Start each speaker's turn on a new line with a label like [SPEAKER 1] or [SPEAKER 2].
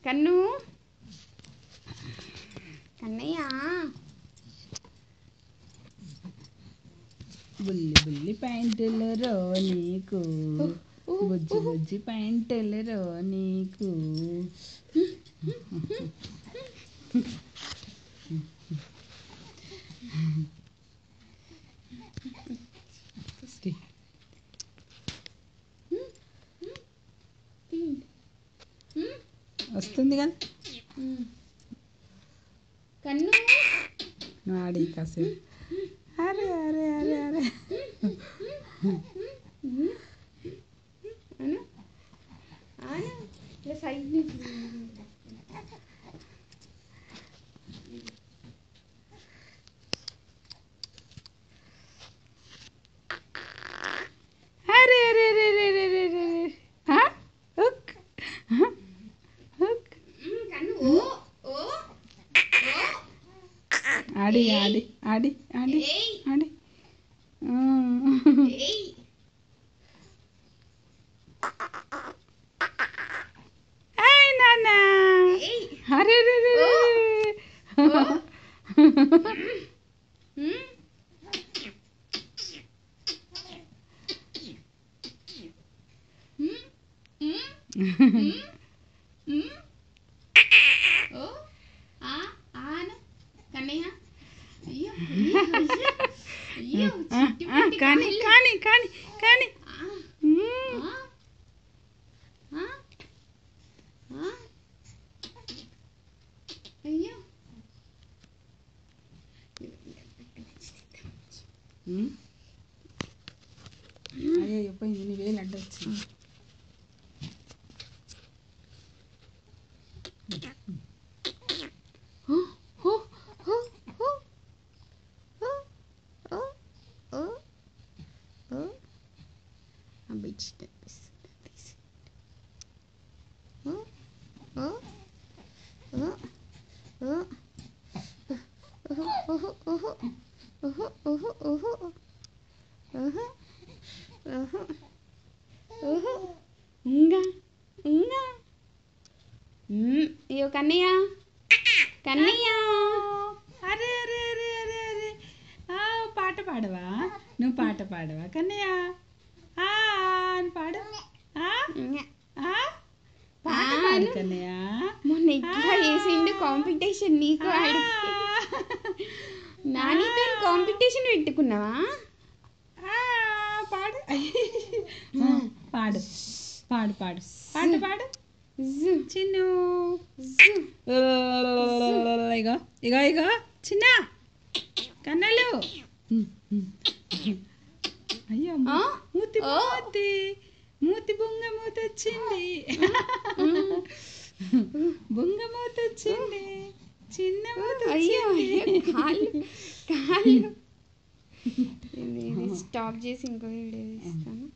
[SPEAKER 1] కన్ను కన్నయ్య
[SPEAKER 2] బుల్లి బుల్లి ప్యాంటులు రో నీకు, బుజ్జి బుజ్జి ప్యాంటులు రో నీకు. వస్తుంది కదా
[SPEAKER 1] కన్ను
[SPEAKER 2] నాడి కాసేపు. అరే అరే అరే అరే
[SPEAKER 1] అను అను ఇలా సైడ్ నుంచి
[SPEAKER 2] అరే అరే అరే అరే అరే అరే అరే. Hook hook.
[SPEAKER 1] కన్ను ఓ ఓ
[SPEAKER 2] ఆడి ఆడి ఆడి ఆడి
[SPEAKER 1] ఏయ్
[SPEAKER 2] ఆడి.
[SPEAKER 1] ఏయ్
[SPEAKER 2] హాయ్ నాన్న.
[SPEAKER 1] ఏయ్
[SPEAKER 2] అరే అరే అరే
[SPEAKER 1] ఓ
[SPEAKER 2] అరే.
[SPEAKER 1] ఓ ఆను కన్నయ్య అయ్యో అయ్యో
[SPEAKER 2] కానీ కానీ కానీ కానీ
[SPEAKER 1] అయ్యో
[SPEAKER 2] అయ్యో పోయింది, నీ వేలు అడ్డొచ్చింది.
[SPEAKER 1] ఇంకా ఇంకా అయ్యో కన్నయ్య కన్నయ్య
[SPEAKER 2] అరే అరే అరే అరే అరే. పాట పాడవా? నువ్వు పాట పాడవా కన్నయ్య? అని పాడు. పాట పాడు కన్నయ్య.
[SPEAKER 1] మొన్న ఎట్లా చేసిండు కాంపిటీషన్ నీకు ఆడు నానితో కాంపిటీషన్ పెట్టుకున్నావా?
[SPEAKER 2] పాడు పాడు పాడు పాడు పాట పాడు చిన్ను. ఇగో ఇగో ఇగో చిన్న కన్నలు. అయ్యో మూతి మూతి మూతి బొంగ మూత వచ్చింది, బొంగ మూత వచ్చింది, చిన్న మూత వచ్చింది.
[SPEAKER 1] కాళ్ళు కాళ్ళు స్టాప్ చేసి ఇంకో వీడియో తీస్తాను.